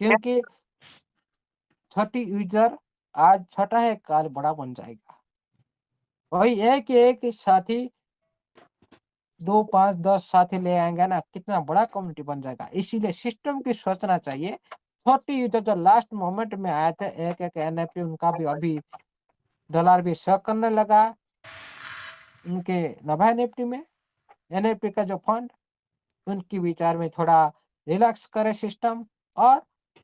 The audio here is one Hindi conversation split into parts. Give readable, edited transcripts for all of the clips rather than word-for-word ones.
क्योंकि छोटी यूज़र आज छोटा है, कल बड़ा बन जाएगा। वही एक साथी 2, 5, 10 साथी ले आएँगे ना, कितना बड़ा कम्युनिटी बन जाएगा। इसीलिए सिस्टम की सोचना चाहिए। छोटी यूज़र जो लास्ट मोमेंट में आए थे, एक-एक एनएफटी उनका भी अभी डॉलर भी शो करने लगा, उनके नभा एनएफटी में। एनएफटी का जो फंड, उनके विचार में थोड़ा रिलैक्स करे सिस्टम और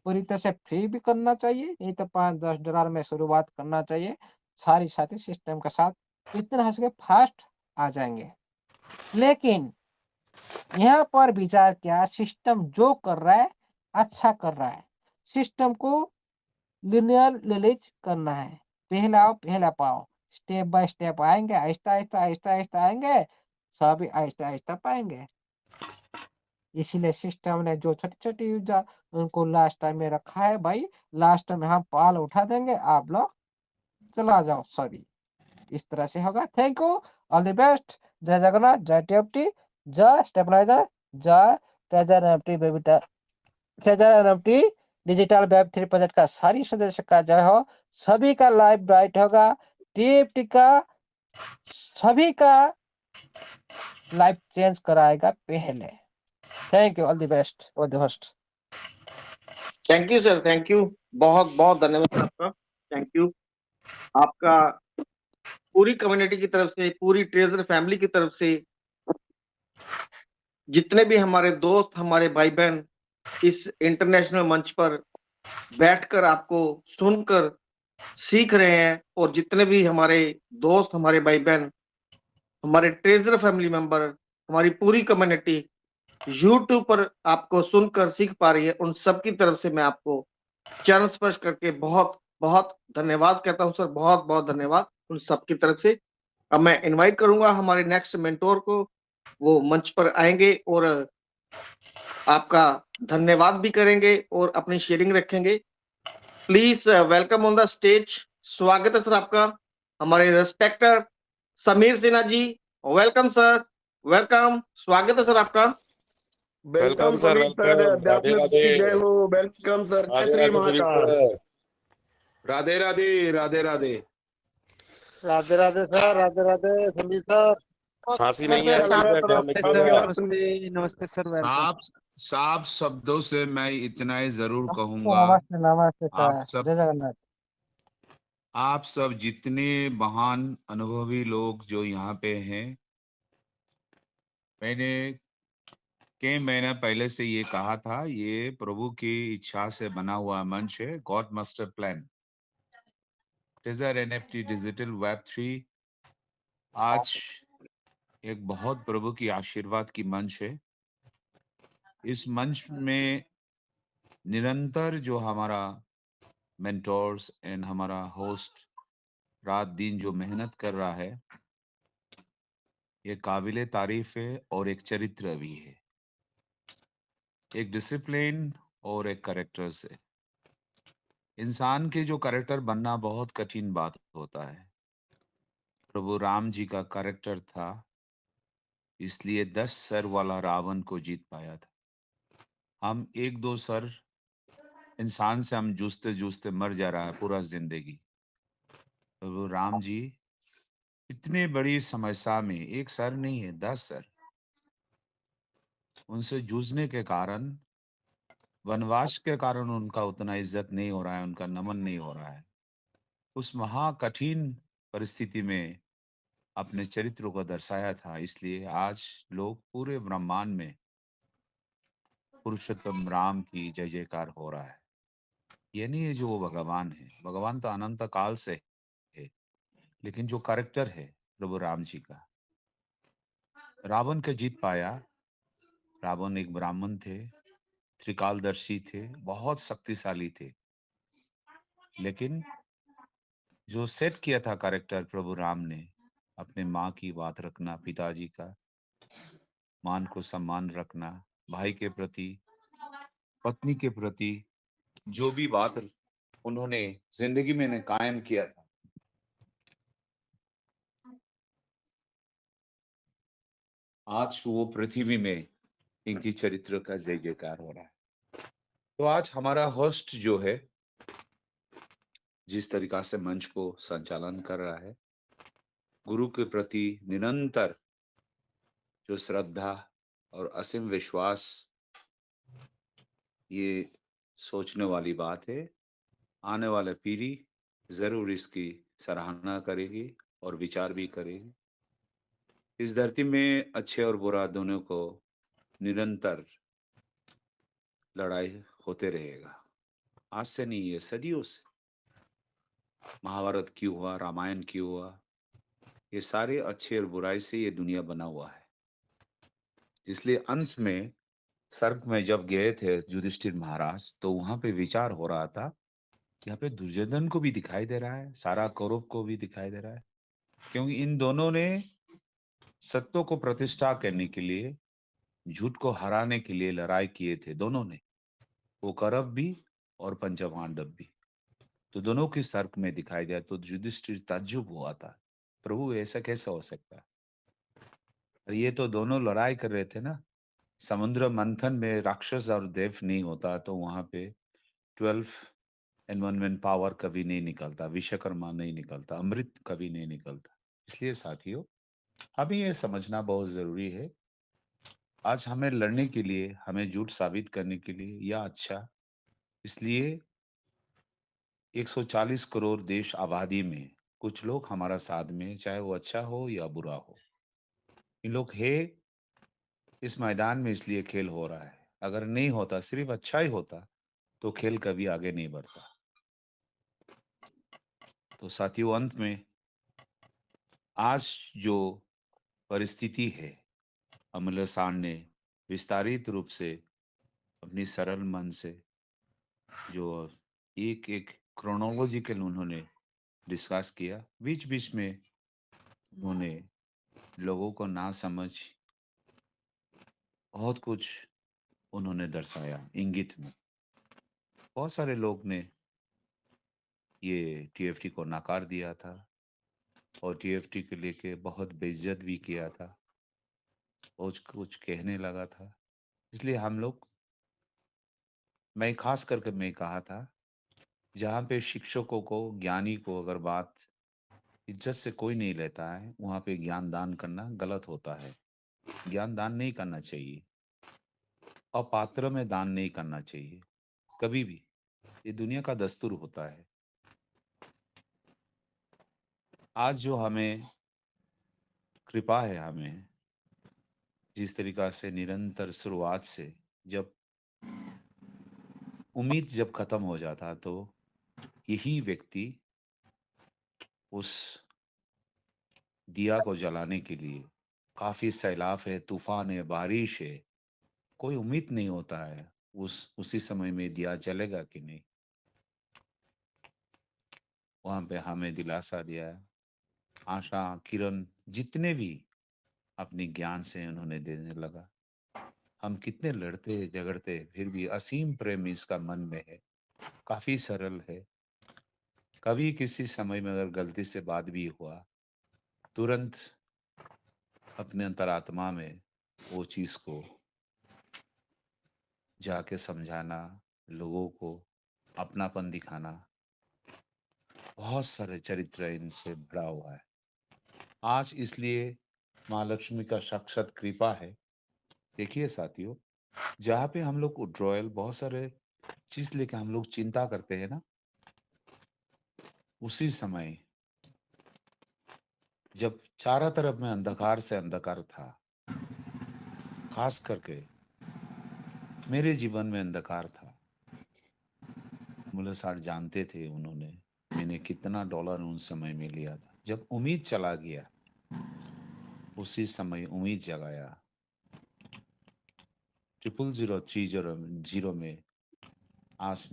पूरी तरह से फ्री भी करना चाहिए, नहीं तो 5-10 डॉलर में शुरुआत करना चाहिए। सारी साथी सिस्टम के साथ जितना हो सके फास्ट आ जाएँगे। लेकिन यहाँ पर विचार क्या, सिस्टम जो कर रहा है, अच्छा कर रहा है। सिस्टम को लिनियर रिलीज़ करना है। पहला आओ, पहला पाओ। स्टेप बाय स्टेप आएँगे, आहिस्ता-आहिस्ता, आहिस्ता-आहिस्ता आएँगे, सभी आहिस्ता-आहिस्ता पाएँगे। इसीलिए सिस्टम ने जो छोटी-छोटी यूज़र उनको लास्ट टाइम में रखा है भाई, लास्ट में हम पाल उठा देंगे, आप लोग चला जाओ सभी। इस तरह से होगा। Thank you, all the best. जय जगन्नाथ, जय टीएफटी, जय स्टेबलाइज़र, जय treasure NFT baby treasure NFT digital web 3 project का सारी सदस्य का जय हो। सभी का लाइफ ब्राइट होगा। टीएफटी का सभी का लाइफ चेंज कराएगा पहले। Thank you, all the best, all the host. Thank you sir, thank you. बहुत बहुत धन्यवाद आपका। Thank you. आपका पूरी कम्युनिटी की तरफ से, पूरी ट्रेजर फैमिली की तरफ से, जितने भी हमारे दोस्त, हमारे भाई बहन इस इंटरनेशनल मंच पर बैठकर आपको सुनकर सीख रहे हैं, और जितने भी हमारे दोस्त, हमारे भाई बहन, हमारे ट्रेजर फैमिली मेंबर, हमारी पूरी कम्युनिटी यूट्यूब पर आपको सुनकर सीख पा रही है, उन सबकी तरफ से मैं आपको चरण स्पर्श करके बहुत बहुत धन्यवाद कहता हूं सर। बहुत बहुत धन्यवाद उन सबकी तरफ से। अब मैं इनवाइट करूंगा हमारे नेक्स्ट मेंटोर को, वो मंच पर आएंगे और आपका धन्यवाद भी करेंगे और अपनी शेयरिंग रखेंगे। Please welcome on the stage. स्वागत है सर आपका, हमारे रेस्पेक्टर Sameer Sinha ji. Welcome sir, welcome, स्वागत है सर आपका। Welcome sir, Sameer sir, welcome. Radhe अध्यात्म राधे। की जय हो। वेलकम सर, जय Radhe Shri Radhe Sunil Mahakal. Sir. Radhe Radhe, Radhe Radhe. Radhe Radhe sir, Radhe Radhe Sandeep sir. खांसी नहीं है चल अभी रहा से, टाइम तरफ निकलेगा। नमस्ते नमस्ते सर, वेलकम। साफ शब्दों से मैं इतना ही जरूर कहूंगा, नमस्ते, नमस्ते आप सर। सब जय जगन्नाथ। आप सब जितने महान अनुभवी लोग जो यहाँ पे हैं, मैंने कई महीना पहले से ये कहा था, ये प्रभु की इच्छा से बना हुआ मंच है, God master plan. Treasure NFT digital web 3 आज एक बहुत प्रभु की आशीर्वाद की मंच है। इस मंच में निरंतर जो हमारा मेंटोर्स एंड हमारा होस्ट रात दिन जो मेहनत कर रहा है, ये काबिले तारीफ है और एक चरित्र भी है, एक डिसिप्लिन और एक कैरेक्टर से। इंसान के जो कैरेक्टर बनना बहुत कठिन बात होता है। प्रभु राम जी का कैरेक्टर था, इसलिए 10 सर वाला रावण को जीत पाया था। हम 1-2 सर इंसान से हम जूझते जूझते मर जा रहा है पूरा जिंदगी। प्रभु राम जी इतने बड़ी समस्या में, एक सर नहीं है, 10 सर, उनसे जूझने के कारण, वनवास के कारण उनका उतना इज्जत नहीं हो रहा है, उनका नमन नहीं हो रहा है। उस महा कठिन परिस्थिति में अपने चरित्र को दर्शाया था, इसलिए आज लोग पूरे ब्रह्मांड में पुरुषोत्तम राम की जय जयकार हो रहा है। ये नहीं है जो वो भगवान है, भगवान तो अनंत काल से है, लेकिन जो कैरेक्टर है प्रभु राम जी का, रावण के जीत पाया। रावण एक ब्राह्मण थे, त्रिकालदर्शी थे, बहुत शक्तिशाली थे, लेकिन जो सेट किया था कैरेक्टर प्रभु राम ने, अपने माँ की बात रखना, पिताजी का मान को सम्मान रखना, भाई के प्रति, पत्नी के प्रति, जो भी बात उन्होंने जिंदगी में ने कायम किया था, आज वो पृथ्वी में इनकी चरित्र का जय जयकार हो रहा है। तो आज हमारा होस्ट जो है, जिस तरीका से मंच को संचालन कर रहा है, गुरु के प्रति निरंतर जो श्रद्धा और असीम विश्वास, ये सोचने वाली बात है। आने वाले पीढ़ी ज़रूर इसकी सराहना करेगी और विचार भी करेगी। इस धरती में अच्छे और बुरा दोनों को निरंतर लड़ाई होते रहेगा। आज से नहीं, ये सदियों से। महाभारत क्यों हुआ, रामायण क्यों हुआ, ये सारे अच्छे और बुराई से ये दुनिया बना हुआ है। इसलिए अंत में स्वर्ग में जब गए थे युधिष्ठिर महाराज, तो वहां पे विचार हो रहा था, यहाँ पे दुर्योधन को भी दिखाई दे रहा है, सारा कौरव को भी दिखाई दे रहा है, क्योंकि इन दोनों ने सत्य को प्रतिष्ठा करने के लिए, झूठ को हराने के लिए लड़ाई किए थे दोनों ने, वो कौरव भी और पंचपांडव भी। तो दोनों के सर्क में दिखाई दिया, तो युधिष्ठिर ताज्जुब हुआ था, प्रभु ऐसा कैसा हो सकता है। और ये तो दोनों लड़ाई कर रहे थे ना। समुद्र मंथन में राक्षस और देव नहीं होता तो वहां पे 12 एनवायरमेंट पावर कभी नहीं निकलता, विश्वकर्मा नहीं निकलता, अमृत कभी नहीं निकलता। इसलिए साथियों, हमें ये समझना बहुत जरूरी है, आज हमें लड़ने के लिए, हमें झूठ साबित करने के लिए या अच्छा, इसलिए 140 करोड़ देश आबादी में कुछ लोग हमारा साथ में, चाहे वो अच्छा हो या बुरा हो, इन लोग है इस मैदान में, इसलिए खेल हो रहा है। अगर नहीं होता, सिर्फ अच्छा ही होता, तो खेल कभी आगे नहीं बढ़ता। तो साथियों, अंत में आज जो परिस्थिति है, अमूल्य सान ने विस्तारित रूप से अपनी सरल मन से जो एक एक क्रोनोलॉजिकल उन्होंने डिस्कस किया, बीच बीच में उन्होंने लोगों को ना समझ बहुत कुछ उन्होंने दर्शाया इंगित में। बहुत सारे लोग ने ये टीएफटी को नकार दिया था और टीएफटी के लेके बहुत बेइज्जत भी किया था, कुछ कुछ कहने लगा था। इसलिए हम लोग, मैं खास करके मैं कहा था, जहाँ पे शिक्षकों को, ज्ञानी को अगर बात इज्जत से कोई नहीं लेता है, वहां पे ज्ञान दान करना गलत होता है। ज्ञान दान नहीं करना चाहिए, अपात्र में दान नहीं करना चाहिए कभी भी। ये दुनिया का दस्तूर होता है। आज जो हमें कृपा है, हमें जिस तरीका से निरंतर शुरुआत से, जब उम्मीद जब खत्म हो जाता, तो यही व्यक्ति उस दिया को जलाने के लिए, काफी सैलाब है, तूफान है, बारिश है, कोई उम्मीद नहीं होता है उसी समय में दिया जलेगा कि नहीं। वहां पे हमें दिलासा दिया है, आशा किरण जितने भी अपने ज्ञान से उन्होंने देने लगा। हम कितने लड़ते झगड़ते, फिर भी असीम प्रेम इसका मन में है, काफी सरल है। कभी किसी समय में अगर गलती से बात भी हुआ, तुरंत अपने अंतरात्मा में वो चीज को जाके समझाना, लोगों को अपनापन दिखाना, बहुत सारे चरित्र इनसे भरा हुआ है। आज इसलिए माँ लक्ष्मी का साक्षात कृपा है। देखिए साथियों, जहाँ पे हम लोग ड्रॉयल बहुत सारे चीज लेके हम लोग चिंता करते हैं ना, उसी समय जब चारों तरफ में अंधकार से अंधकार था, खास करके मेरे जीवन में अंधकार था। मुल्ला साहब जानते थे, उन्होंने मैंने कितना डॉलर उन समय में लिया था। जब उम्मीद चला गया, उसी समय उम्मीद जगाया। 00030 में आज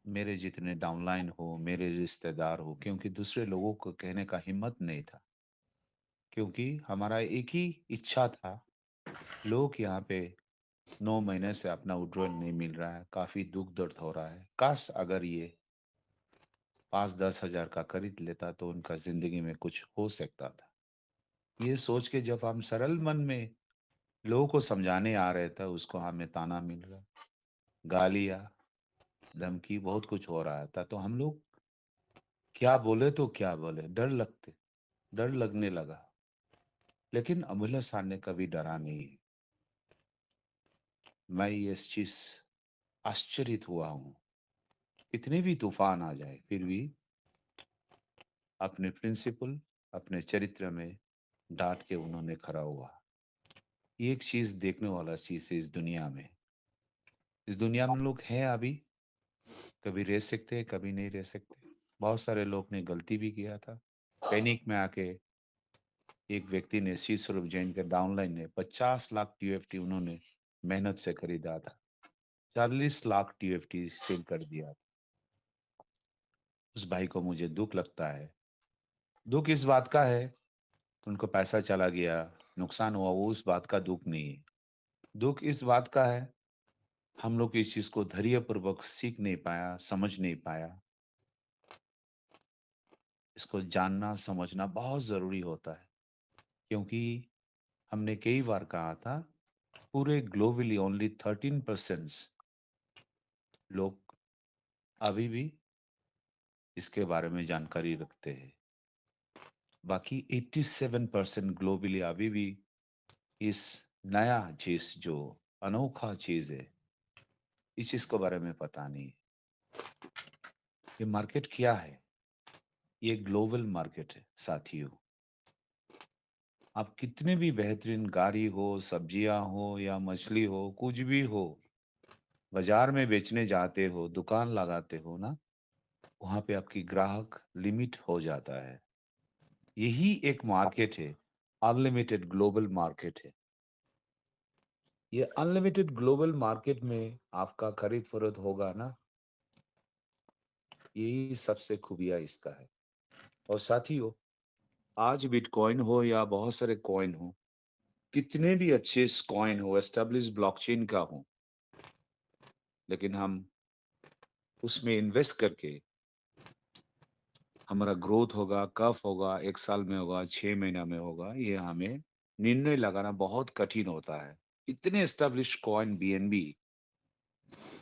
मेरे जितने डाउनलाइन हो, मेरे रिश्तेदार हो, क्योंकि दूसरे लोगों को कहने का हिम्मत नहीं था, क्योंकि हमारा एक ही इच्छा था, लोग यहाँ पे 9 महीने से अपना विड्रॉल नहीं मिल रहा है, काफी दुख दर्द हो रहा है, काश अगर ये 5-10 हजार का खरीद लेता तो उनका जिंदगी में कुछ हो सकता था। ये सोच के जब हम सरल मन में लोगों को समझाने आ रहे थे, उसको हमें ताना मिल रहा, गालियां, धमकी, बहुत कुछ हो रहा था। तो हम लोग क्या बोले तो क्या बोले, डर लगने लगा। लेकिन अमूल्य सर ने कभी डरा नहीं। मैं ये इस चीज आश्चर्यित हुआ हूं, कितने भी तूफान आ जाए फिर भी अपने प्रिंसिपल, अपने चरित्र में डांट के उन्होंने खड़ा हुआ। ये एक चीज देखने वाला चीज है इस दुनिया में। इस दुनिया में लोग हैं अभी, कभी रह सकते हैं, कभी नहीं रह सकते। बहुत सारे लोग ने गलती भी किया था। पैनिक में आके एक व्यक्ति ने, श्री स्वरूप जैन के डाउनलाइन ने 50 लाख टीएफटी उन्होंने मेहनत से खरीदा था, 40 लाख टीएफटी सेल कर दिया था। उस भाई को मुझे दुख लगता है। दुख इस बात का है, उनको पैसा चला गया, नुकसान हुआ, वो उस बात का दुख नहीं है। दुख इस बात का है, हम लोग इस चीज को धैर्यपूर्वक सीख नहीं पाया, समझ नहीं पाया। इसको जानना समझना बहुत जरूरी होता है, क्योंकि हमने कई बार कहा था, पूरे ग्लोबली ओनली 13% लोग अभी भी इसके बारे में जानकारी रखते हैं। बाकी 87% ग्लोबली अभी भी इस नया चीज, जो अनोखा चीज है, इस चीज के बारे में पता नहीं। ये मार्केट क्या है? ये ग्लोबल मार्केट है साथियों। आप कितने भी बेहतरीन गाड़ी हो, सब्जियां हो या मछली हो, कुछ भी हो, बाजार में बेचने जाते हो, दुकान लगाते हो ना, वहां पे आपकी ग्राहक लिमिट हो जाता है। यही एक मार्केट है, अनलिमिटेड ग्लोबल मार्केट है। ये अनलिमिटेड ग्लोबल मार्केट में आपका खरीद फरोख्त होगा ना, यही सबसे खूबिया इसका है। और साथियों, आज बिटकॉइन हो या बहुत सारे कॉइन हो, कितने भी अच्छे कॉइन हो, एस्टेब्लिश ब्लॉकचेन का हो, लेकिन हम उसमें इन्वेस्ट करके हमारा ग्रोथ होगा, कब होगा, 1 साल में होगा, 6 महीना में होगा, ये हमें निर्णय लगाना बहुत कठिन होता है। इतने एस्टेब्लिश कॉइन बीएनबी,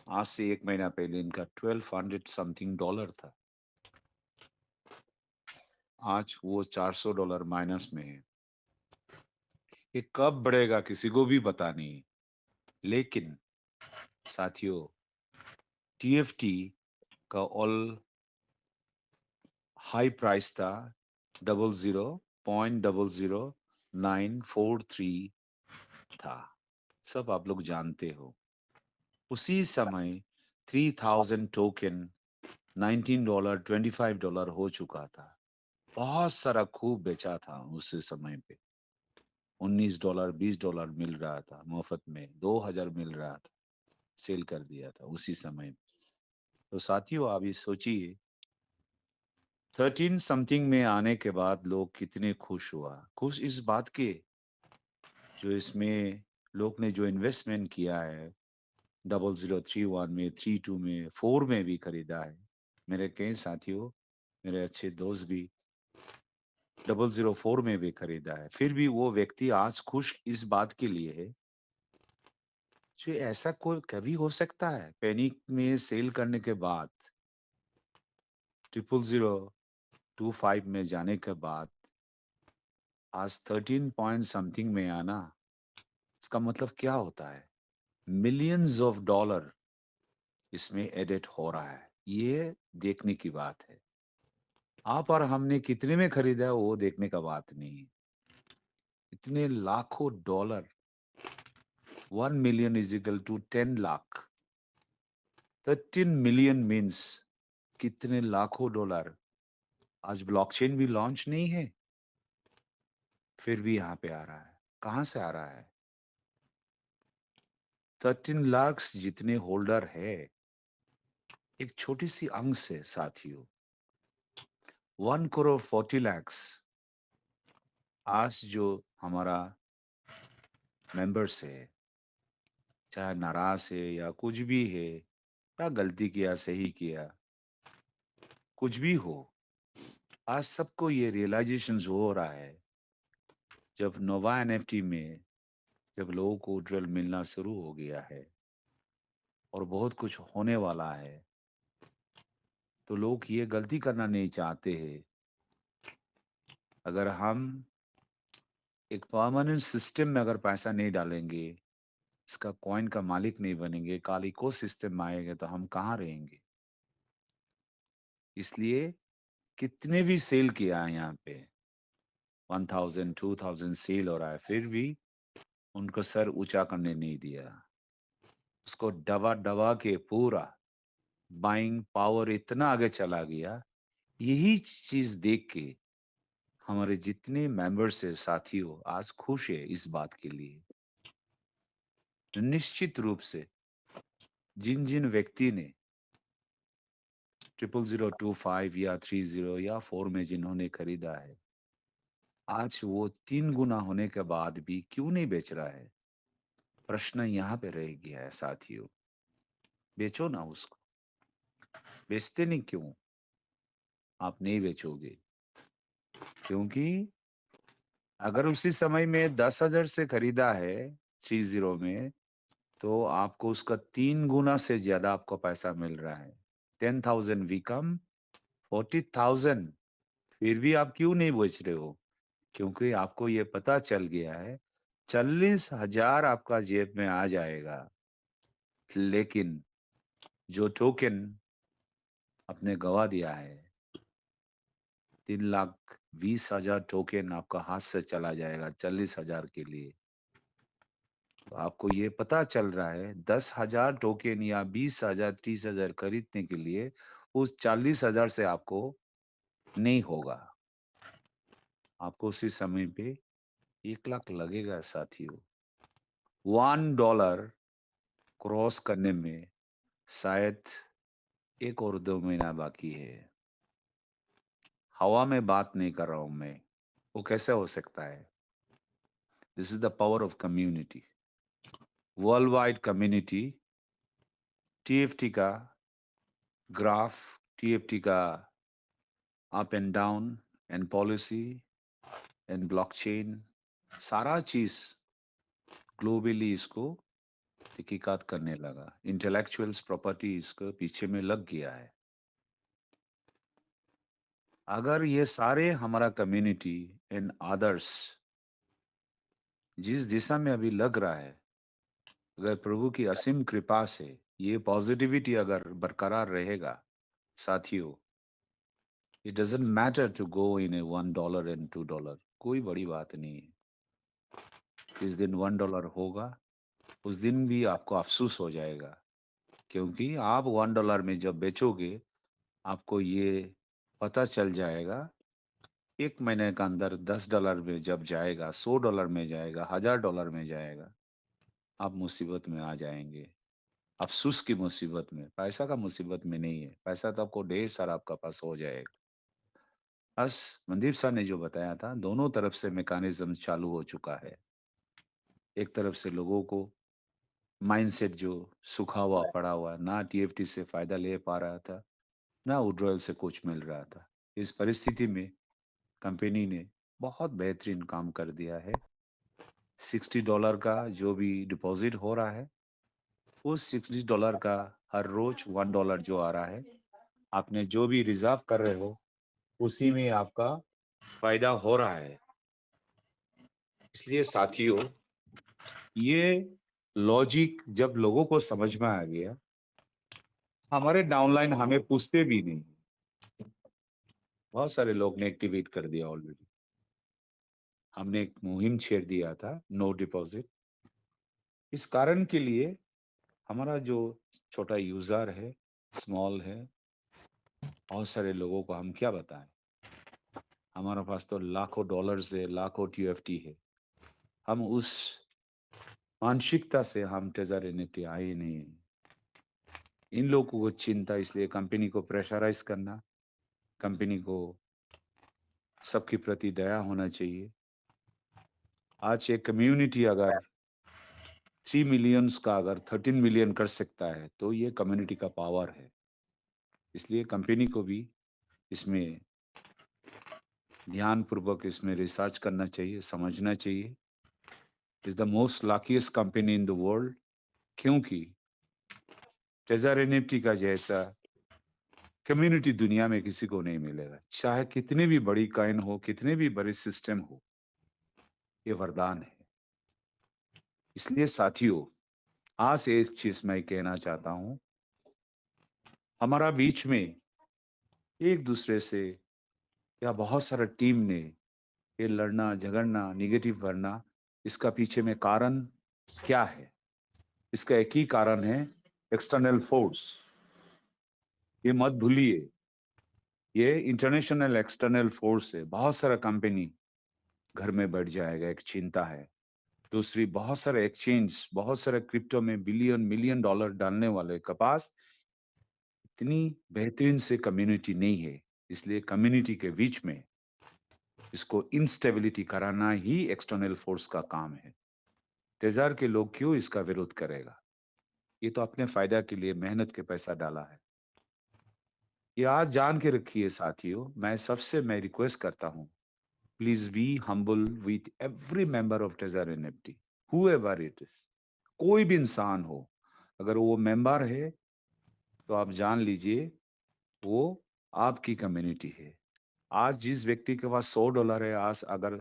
आज से 1 महीना पहले इनका 1200 समथिंग डॉलर था, आज वो $400 माइनस में है। ये कब बढ़ेगा किसी को भी पता नहीं। लेकिन साथियों, टीएफटी का ऑल हाई प्राइस था 00.00943 था, सब आप लोग जानते हो। उसी समय 3000 टोकन $19 $25 हो चुका था। बहुत सारा खूब बेचा था उस समय पे। $19 $20 मिल रहा था मुफ्त में, 2000 मिल रहा था, सेल कर दिया था उसी समय पे। तो साथियों, आप ये सोचिए, 13 समथिंग में आने के बाद लोग कितने खुश हुआ। खुश इस बात के, जो इसमें लोग ने जो इन्वेस्टमेंट किया है, 0031 में, 32 में, 4 में भी खरीदा है। मेरे कई साथियों, मेरे अच्छे दोस्त भी 004 में भी खरीदा है। फिर भी वो व्यक्ति आज खुश इस बात के लिए है, जो ऐसा कोई कभी हो सकता है? पैनिक में सेल करने के बाद, 0025 में जाने के बाद आज 13 पॉइंट समथिंग में आना, इसका मतलब क्या होता है? मिलियंस ऑफ डॉलर इसमें एडिट हो रहा है। ये देखने की बात है। आप और हमने कितने में खरीदा है वो देखने का बात नहीं है। इतने लाखों dollar, 1 million is equal to 10 lakh, 13 million means कितने लाखों डॉलर। आज ब्लॉकचेन भी लॉन्च नहीं है, फिर भी यहाँ पे आ रहा है। कहां से आ रहा है? 13 लाख जितने होल्डर है, एक छोटी सी अंक से साथियों। 1 करोड़ 40 लाख आज जो हमारा मेंबर्स है, चाहे नाराज है या कुछ भी है, या गलती किया, सही किया, कुछ भी हो, आज सबको ये रियलाइजेशन हो रहा है, जब नोवा एनएफटी में जब लोगों को ड्रिल मिलना शुरू हो गया है और बहुत कुछ होने वाला है, तो लोग ये गलती करना नहीं चाहते हैं। अगर हम एक परमानेंट सिस्टम में अगर पैसा नहीं डालेंगे, इसका कॉइन का मालिक नहीं बनेंगे, कल इको सिस्टम में आएंगे तो हम कहाँ रहेंगे? इसलिए कितने भी सेल किया है यहाँ पे, 1000 2000 सेल हो रहा है, फिर भी उनको सर ऊंचा करने नहीं दिया। उसको दबा दबा के पूरा बाइंग पावर इतना आगे चला गया। यही चीज देख के हमारे जितने मेंबर्स है, साथियों, आज खुश है इस बात के लिए। निश्चित रूप से जिन जिन व्यक्ति ने 00025 या 30 या 4 में जिन्होंने खरीदा है, आज वो 3 गुना होने के बाद भी क्यों नहीं बेच रहा है? प्रश्न यहाँ पे रह गया है साथियों। बेचो ना उसको। बेचते नहीं क्यों? आप नहीं बेचोगे क्योंकि अगर उसी समय में 10,000 से खरीदा है 30 में, तो आपको उसका 3 गुना से ज्यादा आपको पैसा मिल रहा है। 10,000 विकम 40,000, फिर भी आप क्यों नहीं बेच रहे हो? क्योंकि आपको ये पता चल गया है 40,000 आपका जेब में आ जाएगा, लेकिन जो टोकन आपने गवा दिया है, 3,20,000 टोकन आपका हाथ से चला जाएगा 40,000 के लिए। तो आपको ये पता चल रहा है 10,000 टोकन या 20,000 30,000 खरीदने के लिए उस 40,000 से आपको नहीं होगा। आपको उसी समय पे 1 लाख लगेगा साथियों। $1 क्रॉस करने में शायद 1 और 2 महीना बाकी है। हवा में बात नहीं कर रहा हूं मैं। वो कैसे हो सकता है? This is the power of community. World wide community TFT का ग्राफ, टीएफटी का up and down and policy and blockchain, सारा चीज ग्लोबली इसको तहकीकात करने लगा। इंटेलेक्चुअल्स प्रॉपर्टी इसको पीछे में लग गया है। अगर ये सारे हमारा कम्युनिटी एंड अदर्स जिस दिशा में अभी लग रहा है, अगर प्रभु की असीम कृपा से ये पॉजिटिविटी अगर बरकरार रहेगा साथियों, it doesn't matter to go in a $1 and $2, कोई बड़ी बात नहीं है। जिस दिन $1 होगा उस दिन भी आपको अफसोस हो जाएगा, क्योंकि आप $1 में जब बेचोगे, आपको ये पता चल जाएगा 1 महीने के अंदर $10 में जब जाएगा, $100 में जाएगा, $1,000 में जाएगा, आप मुसीबत में आ जाएंगे। अफसोस की मुसीबत में, पैसा का मुसीबत में नहीं है। पैसा तो आपको ढेर सारा आपका पास हो जाएगा। बस मनदीप सर ने जो बताया था, दोनों तरफ से मैकेनिज्म चालू हो चुका है। एक तरफ से लोगों को माइंडसेट जो सूखा हुआ पड़ा हुआ, ना टीएफटी से फायदा ले पा रहा था, ना विड्रॉयल से कुछ मिल रहा था। इस परिस्थिति में कंपनी ने बहुत बेहतरीन काम कर दिया है। $60 का जो भी डिपॉजिट हो रहा है, उस $60 का हर रोज $1 जो आ रहा है, आपने जो भी रिजर्व कर रहे हो उसी में आपका फायदा हो रहा है। इसलिए साथियों, ये लॉजिक जब लोगों को समझ में आ गया, हमारे डाउनलाइन हमें पूछते भी नहीं। बहुत सारे लोग ने एक्टिवेट कर दिया ऑलरेडी। हमने एक मुहिम छेड़ दिया था, नो डिपॉजिट। इस कारण के लिए हमारा जो छोटा यूजर है, स्मॉल है, बहुत सारे लोगों को हम क्या बताएं। हमारे पास तो लाखों डॉलर्स है, लाखों टीएफटी है। हम उस मानसिकता से हम ट्रेजर एनएफटी आए ही नहीं। इन लोगों को चिंता, इसलिए कंपनी को प्रेशराइज करना, कंपनी को सबके प्रति दया होना चाहिए। आज एक कम्युनिटी अगर 3 मिलियंस का अगर 13 मिलियन कर सकता है, तो ये कम्युनिटी का पावर है। इसलिए कंपनी को भी इसमें ध्यान पूर्वक इसमें रिसर्च करना चाहिए, समझना चाहिए is the most luckiest company in the world, क्योंकि ट्रेजर एनएफटी का जैसा कम्युनिटी दुनिया में किसी को नहीं मिलेगा। चाहे कितनी भी बड़ी कॉइन हो, कितने भी बड़े सिस्टम हो, ये वरदान है। इसलिए साथियों, आज एक चीज मैं कहना चाहता हूं, हमारा बीच में एक दूसरे से या बहुत सारा टीम ने ये लड़ना झगड़ना निगेटिव करना, इसका पीछे में कारण क्या है? इसका एक ही कारण है, एक्सटर्नल फोर्स। ये मत भूलिए, ये इंटरनेशनल एक्सटर्नल फोर्स है। बहुत सारा कंपनी घर में बैठ जाएगा, एक चिंता है। दूसरी, बहुत सारे एक्सचेंज, बहुत सारे क्रिप्टो में बिलियन मिलियन डॉलर डालने वाले के पास इतनी बेहतरीन से कम्युनिटी नहीं है। इसलिए कम्युनिटी के बीच में इसको इंस्टेबिलिटी कराना ही एक्सटर्नल फोर्स का काम है। ट्रेजर के लोग क्यों इसका विरोध करेगा? ये तो अपने फायदा के लिए मेहनत के पैसा डाला है। ये आज जान के रखिए साथियों, मैं रिक्वेस्ट करता हूं, please be humble with every member of treasure NFT, whoever it is. कोई भी इंसान हो, अगर वो मेंबर है तो आप जान लीजिए वो आपकी कम्युनिटी है। आज जिस व्यक्ति के पास $100 है, आज अगर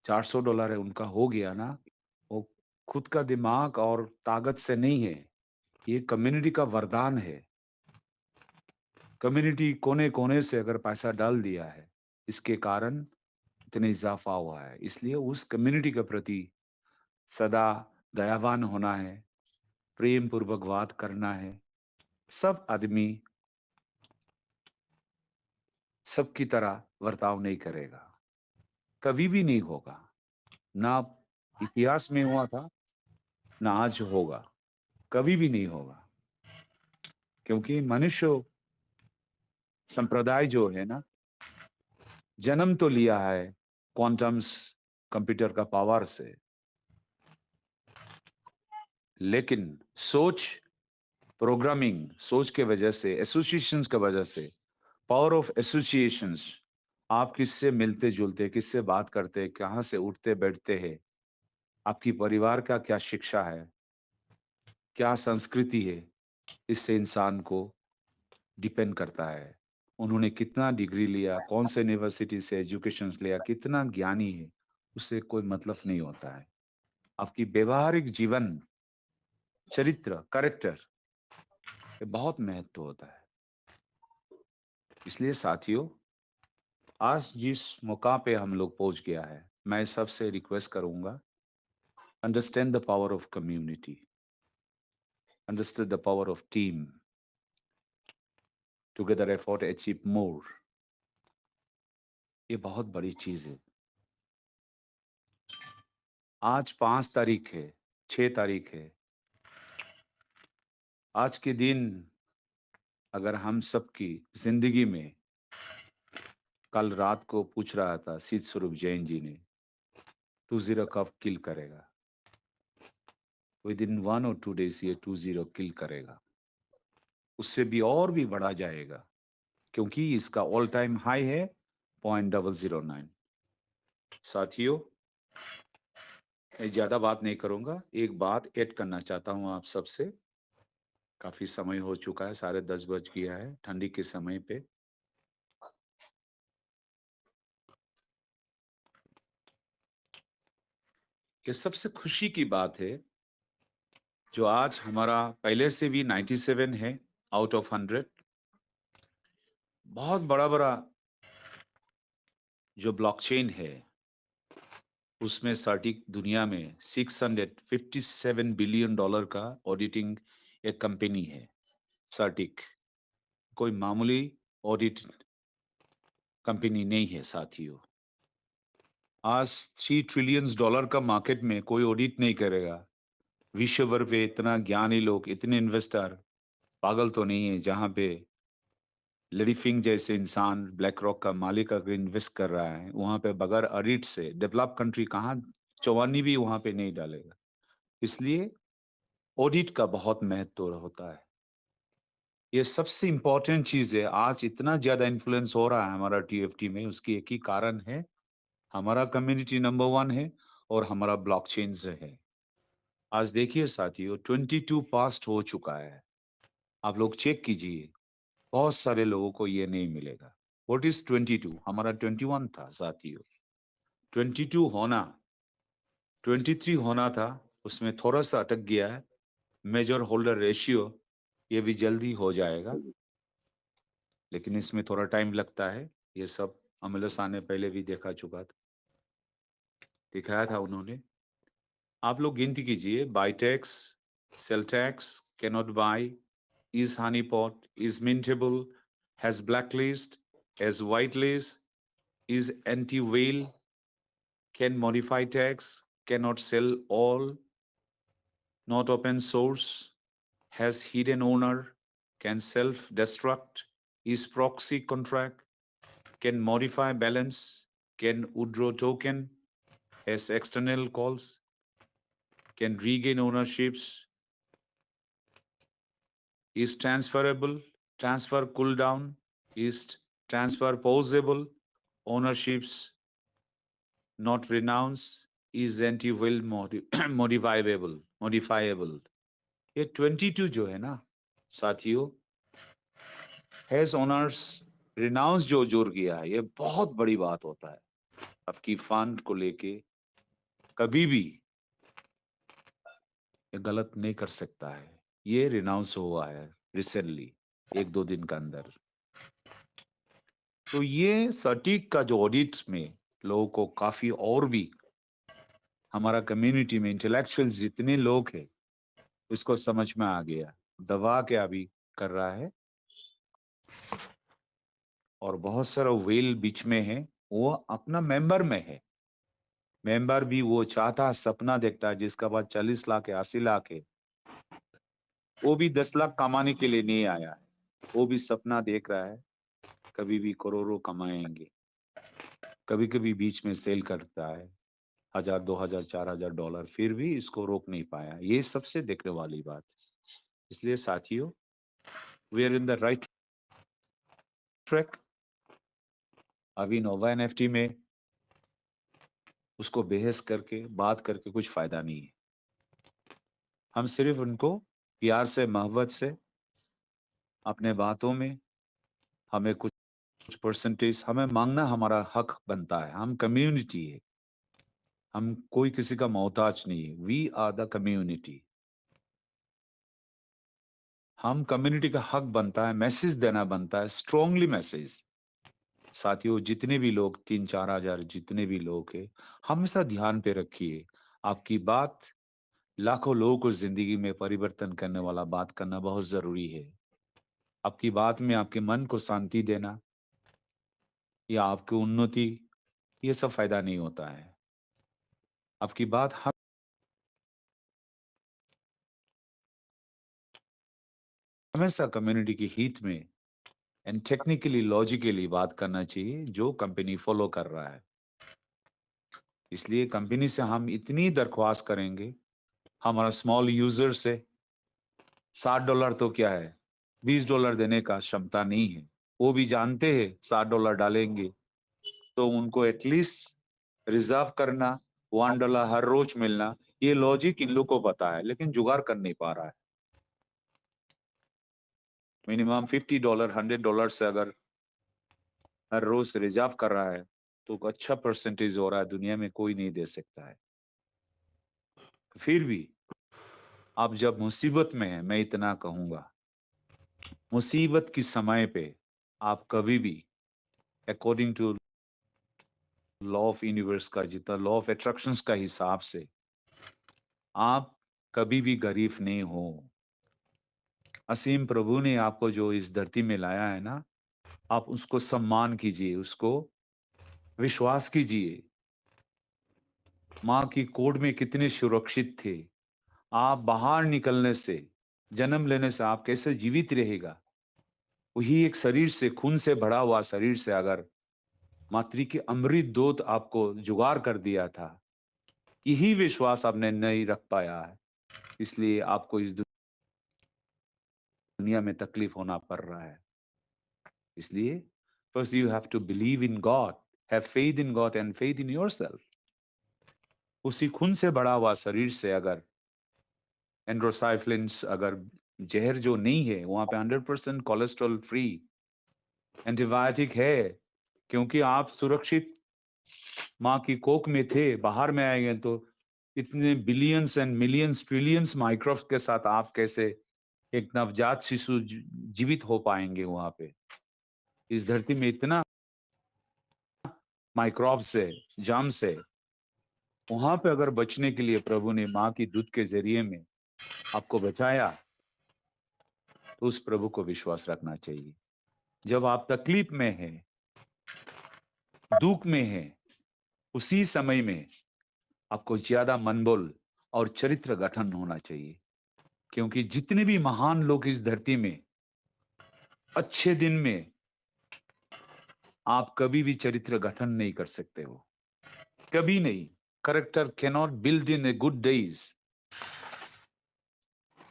$400 है उनका हो गया ना, वो खुद का दिमाग और ताकत से नहीं है, ये कम्युनिटी का वरदान है। कम्युनिटी कोने कोने से अगर पैसा डाल दिया है, इसके कारण इतना इजाफा हुआ है। इसलिए उस कम्युनिटी के प्रति सदा दयावान होना है, प्रेम पूर्वक बात करना है। सब आदमी सबकी तरह बर्ताव नहीं करेगा, कभी भी नहीं होगा। ना इतिहास में हुआ था, ना आज होगा, कभी भी नहीं होगा। क्योंकि मनुष्य संप्रदाय जो है ना, जन्म तो लिया है क्वांटम्स कंप्यूटर का पावर से, लेकिन सोच, प्रोग्रामिंग, सोच के वजह से, एसोसिएशंस की वजह से, पावर ऑफ एसोसिएशंस, आप किससे मिलते जुलते, किससे बात करते, कहां से उठते बैठते हैं, आपकी परिवार का क्या शिक्षा है, क्या संस्कृति है, इससे इंसान को डिपेंड करता है। उन्होंने कितना डिग्री लिया, कौन से यूनिवर्सिटी से एजुकेशन लिया, कितना ज्ञानी है, उससे कोई मतलब नहीं होता है। आपकी व्यवहारिक जीवन, चरित्र, कैरेक्टर, ये बहुत महत्व होता है। इसलिए साथियों, आज जिस मौका पे हम लोग पहुंच गया है, मैं सबसे रिक्वेस्ट करूंगा, understand the power of community, understand the power of team, together effort achieve more. ये बहुत बड़ी चीज है। आज 5 तारीख है, 6 तारीख है। आज के दिन अगर हम सबकी जिंदगी में, कल रात को पूछ रहा था सिद्ध स्वरूप जैन जी ने, 20 कब किल करेगा? विद इन 1 और 2 डेज ये 20 किल करेगा, उससे भी और भी बढ़ा जाएगा, क्योंकि इसका ऑल टाइम हाई है 0.009। साथियों, मैं ज्यादा बात नहीं करूंगा, एक बात ऐड करना चाहता हूं आप सबसे। काफी समय हो चुका है, 10:30 बज गया है ठंडी के समय पे। ये सबसे खुशी की बात है, जो आज हमारा पहले से भी 97 है आउट ऑफ 100। बहुत बड़ा बड़ा जो ब्लॉकचेन है, उसमें सर्टिक दुनिया में $657 बिलियन का ऑडिटिंग एक कंपनी है। सर्टिक कोई मामूली ऑडिट कंपनी नहीं है साथियों। आज $3 ट्रिलियन का मार्केट में कोई ऑडिट नहीं करेगा। विश्व भर पे इतना ज्ञानी लोग, इतने इन्वेस्टर पागल तो नहीं है, जहां पे लेडी फिंग जैसे इंसान ब्लैक रॉक का मालिक अगर इन्वेस्ट कर रहा है, वहां पे बगैर ऑडिट से डेवलप कंट्री कहाँ चौवानी भी वहां पे नहीं डालेगा। इसलिए ऑडिट का बहुत महत्व होता है। ये सबसे इंपॉर्टेंट चीज है। आज इतना ज्यादा इन्फ्लुएंस हो रहा है हमारा टीएफटी में, उसकी एक ही कारण है, हमारा कम्युनिटी नंबर 1 है और हमारा ब्लॉकचेन से है। आज देखिए साथियों 22 पास्ट हो चुका है। आप लोग चेक कीजिए, बहुत सारे लोगों को ये नहीं मिलेगा। What is 22? हमारा 21 था साथियों। 22 होना, 23 होना था, उसमें थोड़ा सा अटक गया है। मेजर होल्डर रेशियो ये भी जल्दी हो जाएगा, लेकिन इसमें थोड़ा टाइम लगता है। ये सब अमलसा ने पहले भी दिखाया था उन्होंने। आप लोग गिनती कीजिए, बाइटेक्स, सेल्टेक्स, कैनॉट बाय, is honeypot, is mintable, has blacklist, has whitelist, is anti-whale, can modify tags, cannot sell all, not open source, has hidden owner, can self-destruct, is proxy contract, can modify balance, can withdraw token, has external calls, can regain ownerships, is transferable, transfer cooldown, is transfer posable, ownerships not renounce, is anti-will modifiable. ये 22 जो है ना साथियों, हैज ओनर्स रिनाउंस जो जुड़ गया है, ये बहुत बड़ी बात होता है। आपकी फंड को लेके कभी भी ये गलत नहीं कर सकता है। ये रिनाउंस हुआ है रिसेंटली, 1-2 दिन का अंदर। तो ये सटीक का जो ऑडिट में लोगों को काफी, और भी हमारा कम्युनिटी में इंटेलेक्चुअल जितने लोग हैं इसको समझ में आ गया। दबा के अभी कर रहा है, और बहुत सारा वेल बीच में है, वो अपना मेंबर में है। मेंबर भी वो चाहता, सपना देखता है, जिसका बाद 40 लाख है, 80 लाख है, वो भी 10 लाख कमाने के लिए नहीं आया है। वो भी सपना देख रहा है कभी भी करोड़ों कमाएंगे। कभी कभी बीच में सेल करता है, 1000, 2000, 4000 डॉलर, फिर भी इसको रोक नहीं पाया। ये सबसे देखने वाली बात। इसलिए साथियों, we are in the right track. अभी नोवा एनएफटी में उसको बेहस करके, बात करके कुछ फायदा नहीं है। हम सिर्फ उनको प्यार से, मोहब्बत से, अपने बातों में हमें कुछ परसेंटेज हमें मांगना हमारा हक बनता है। हम कम्युनिटी है, हम कोई किसी का मोहताज नहीं है। We are the community. हम कम्युनिटी का हक बनता है, मैसेज देना बनता है, स्ट्रांगली मैसेज। साथियों, जितने भी लोग 3-4 हजार जितने भी लोग हैं, हमेशा ध्यान पे रखिए, आपकी बात लाखों लोगों को जिंदगी में परिवर्तन करने वाला बात करना बहुत जरूरी है। आपकी बात में आपके मन को शांति देना या आपकी उन्नति, ये सब फायदा नहीं होता है। आपकी बात हमेशा कम्युनिटी के हित में एंड टेक्निकली, लॉजिकली बात करना चाहिए, जो कंपनी फॉलो कर रहा है। इसलिए कंपनी से हम इतनी दरख्वास्त करेंगे, हमारा स्मॉल यूजर से $60 तो क्या है, $20 देने का क्षमता नहीं है। वो भी जानते हैं $60 डालेंगे तो उनको एटलीस्ट रिजर्व करना, $1 हर रोज मिलना, ये लॉजिक इन लोग को पता है, लेकिन जुगाड़ कर नहीं पा रहा है। मिनिमम $50, $100 से अगर हर रोज रिजर्व कर रहा है तो अच्छा परसेंटेज हो रहा है, दुनिया में कोई नहीं दे सकता है। फिर भी आप जब मुसीबत में है, मैं इतना कहूंगा, मुसीबत की समय पे आप कभी भी according to law of universe का, जितना लॉ ऑफ अट्रैक्शंस का हिसाब से, आप कभी भी गरीब नहीं हो। असीम प्रभु ने आपको जो इस धरती में लाया है ना, आप उसको सम्मान कीजिए, उसको विश्वास कीजिए। माँ की कोड में कितने सुरक्षित थे। आप बाहर निकलने से, जन्म लेने से आप कैसे जीवित रहेगा, वही एक शरीर से, खून से भरा हुआ शरीर से अगर मातृ के अमृत दूध आपको जुगाड़ कर दिया था, यही विश्वास आपने नहीं रख पाया है, इसलिए आपको इस दुनिया में तकलीफ होना पड़ रहा है। इसलिए first you have to believe in God, have faith in God and faith in yourself. उसी खून से बड़ा हुआ शरीर से अगर एंड्रोसाइक्लिन अगर जहर जो नहीं है, वहां पे 100% कोलेस्ट्रॉल फ्री एंटीबायोटिक है, क्योंकि आप सुरक्षित माँ की कोख में थे, बाहर में आएंगे तो इतने billions and millions trillions microbes के साथ आप कैसे एक नवजात शिशु जीवित हो पाएंगे वहां पे? इस धरती में इतना माइक्रोब्स है, जर्म्स है, वहां पे अगर बचने के लिए प्रभु ने माँ की दूध के जरिए में आपको बचाया, तो उस प्रभु को विश्वास रखना चाहिए। जब आप तकलीफ में हैं, दुख में हैं, उसी समय में आपको ज्यादा मनबोल और चरित्र गठन होना चाहिए, क्योंकि जितने भी महान लोग इस धरती में अच्छे दिन में आप कभी भी चरित्र गठन नहीं कर सकते हो, कभी नहीं। Character cannot build in a good days,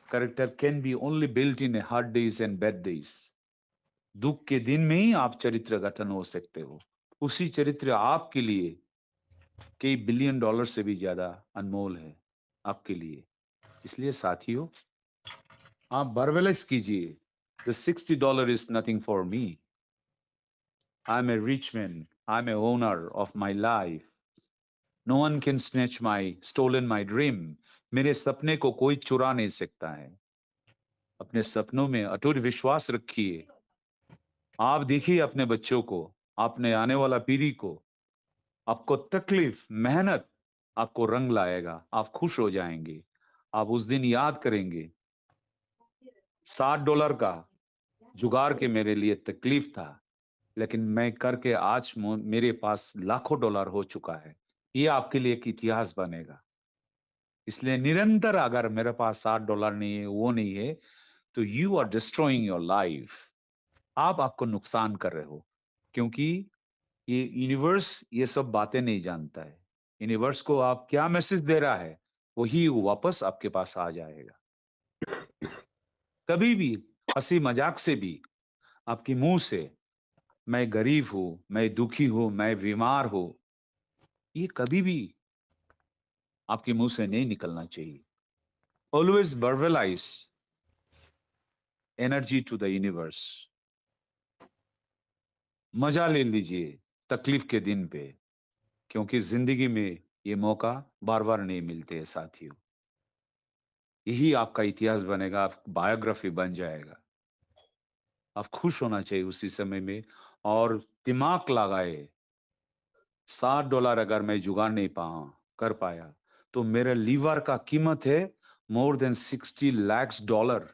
character can be only build in a hard days and bad days. दुख के दिन में ही आप चरित्र गठन हो सकते हो। उसी चरित्र आपके लिए कई बिलियन डॉलर से भी ज्यादा अनमोल है आपके लिए। इसलिए साथियों, आप बरवेलस कीजिए, the $60 is nothing for me. I am a rich man, I am a owner of my life, no one can snatch my stolen my dream. मेरे सपने को कोई चुरा नहीं सकता है। अपने सपनों में अटूट विश्वास रखिए। आप देखिए अपने बच्चों को, अपने आने वाला पीढ़ी को, आपको तकलीफ, मेहनत आपको रंग लाएगा, आप खुश हो जाएंगे। आप उस दिन याद करेंगे, $60 का जुगाड़ के मेरे लिए तकलीफ था, लेकिन मैं करके आज मेरे पास लाखों डॉलर हो चुका है। ये आपके लिए एक इतिहास बनेगा। इसलिए निरंतर अगर मेरे पास $60 नहीं है, वो नहीं है, तो you are destroying your life. आप आपको नुकसान कर रहे हो, क्योंकि ये यूनिवर्स ये सब बातें नहीं जानता है। यूनिवर्स को आप क्या मैसेज दे रहा है, वही वापस आपके पास आ जाएगा। कभी भी हंसी मजाक से भी आपके मुंह से मैं गरीब हूं, मैं दुखी हूं, मैं बीमार हूं, ये कभी भी आपके मुंह से नहीं निकलना चाहिए। Always verbalise energy to the universe. मजा ले लीजिए तकलीफ के दिन पे, क्योंकि जिंदगी में ये मौका बार बार नहीं मिलते हैं साथियों। यही आपका इतिहास बनेगा, आप बायोग्राफी बन जाएगा। आप खुश होना चाहिए उसी समय में, और दिमाग लगाए। $60 अगर मैं जुगाड़ नहीं कर पाया, तो मेरे लीवर का कीमत है मोर देन $60 लाख।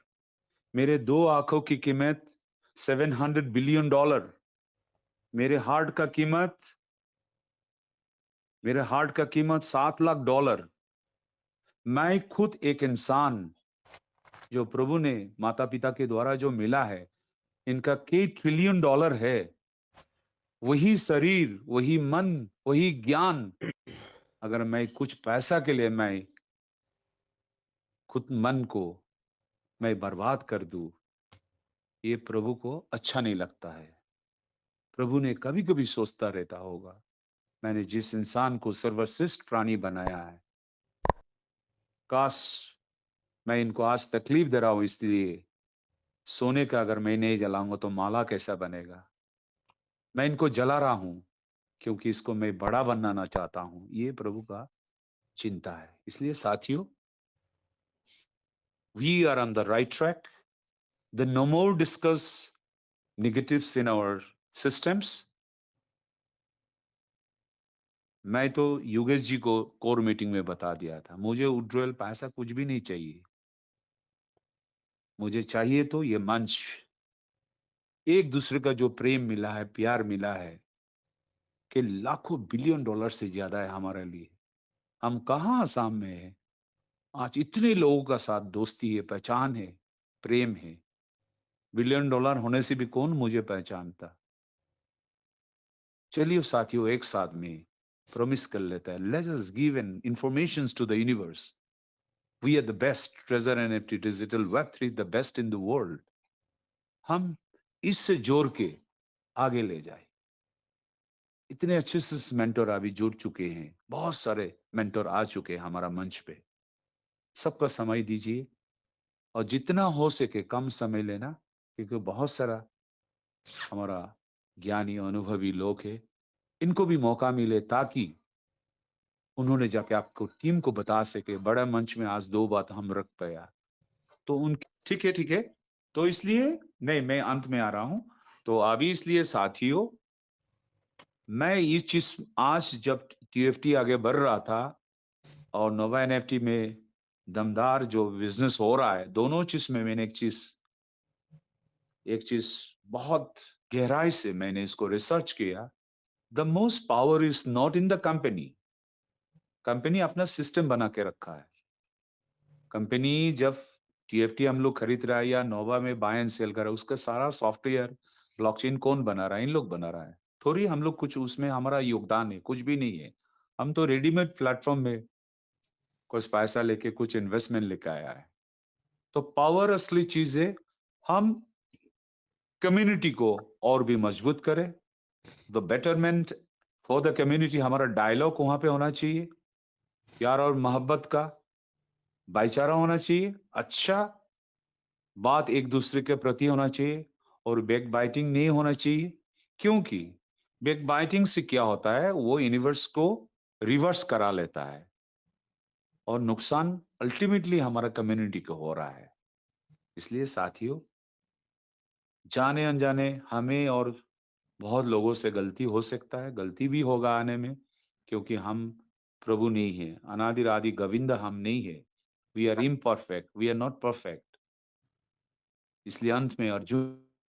मेरे दो आंखों की कीमत $700 बिलियन। मेरे हार्ट का कीमत $7 लाख। मैं खुद एक इंसान जो प्रभु ने माता पिता के द्वारा जो मिला है, इनका कई ट्रिलियन डॉलर है। वही शरीर, वही मन, वही ज्ञान, अगर मैं कुछ पैसा के लिए मैं खुद मन को मैं बर्बाद कर दूं, ये प्रभु को अच्छा नहीं लगता है। प्रभु ने कभी कभी सोचता रहता होगा, मैंने जिस इंसान को सर्वश्रेष्ठ प्राणी बनाया है, काश मैं इनको आज तकलीफ दे रहा हूं, इसलिए सोने का अगर मैं नहीं जलाऊंगा तो माला कैसा बनेगा। मैं इनको जला रहा हूं क्योंकि इसको मैं बड़ा बनाना चाहता हूं। ये प्रभु का चिंता है। इसलिए साथियों, we are on the right track. The no more discuss negatives in our systems। मैं तो योगेश जी को कोर मीटिंग में बता दिया था, मुझे उड्रॉयल पैसा कुछ भी नहीं चाहिए। मुझे चाहिए तो ये मंच, एक दूसरे का जो प्रेम मिला है, प्यार मिला है, कि लाखों बिलियन डॉलर से ज्यादा है हमारे लिए। हम कहाँ आसाम में है, आज इतने लोगों का साथ दोस्ती है, पहचान है, प्रेम है। बिलियन डॉलर होने से भी कौन मुझे पहचानता। चलिए साथियों, एक साथ में प्रॉमिस कर लेता है, let us give an information to the universe. We are the best treasure NFT digital वेब3 the best in the world. हम इससे जोड़ के आगे ले जाए। इतने अच्छे से मेंटर अभी जुड़ चुके हैं, बहुत सारे मेंटर आ चुके हैं हमारा मंच पे। सबका समय दीजिए और जितना हो सके कम समय लेना, क्योंकि बहुत सारा हमारा ज्ञानी अनुभवी लोग हैं, इनको भी मौका मिले ताकि उन्होंने जाके आपको टीम को बता सके बड़ा मंच में आज 2 बात हम रख पाया। तो उन ठीक है। तो इसलिए नहीं, मैं अंत में आ रहा हूं। तो अभी इसलिए साथियों, मैं इस चीज आज जब टीएफटी आगे बढ़ रहा था और नोवा एनएफटी में दमदार जो बिजनेस हो रहा है, दोनों चीज में मैंने एक चीज बहुत गहराई से मैंने इसको रिसर्च किया। The most power is not in the company. Company अपना सिस्टम बना के रखा है। कंपनी जब टीएफटी हम लोग खरीद रहा है या नोवा में बाय एंड सेल कर रहा है, उसका सारा सॉफ्टवेयर ब्लॉकचेन कौन बना रहा है? इन लोग बना रहा है। थोड़ी हम लोग कुछ उसमें हमारा योगदान है, कुछ भी नहीं है। हम तो रेडीमेड प्लेटफॉर्म में कुछ पैसा लेके कुछ इन्वेस्टमेंट लेके आया है। तो पावर असली चीज है, हम कम्युनिटी को और भी मजबूत करें। The betterment for the community, हमारा डायलॉग वहां पे होना चाहिए, प्यार और मोहब्बत का, भाईचारा होना चाहिए, अच्छा बात एक दूसरे के प्रति होना चाहिए और बैक बाइटिंग नहीं होना चाहिए। क्योंकि बैक बाइटिंग से क्या होता है, वो यूनिवर्स को रिवर्स करा लेता है और नुकसान अल्टीमेटली हमारा कम्युनिटी को हो रहा है। इसलिए साथियों, जाने अनजाने हमें और बहुत लोगों से गलती हो सकता है, गलती भी होगा आने में, क्योंकि हम प्रभु नहीं है, अनादिर आदि गोविंद हम नहीं है। We are imperfect, we are not perfect. इसलिए अंत में अर्जुन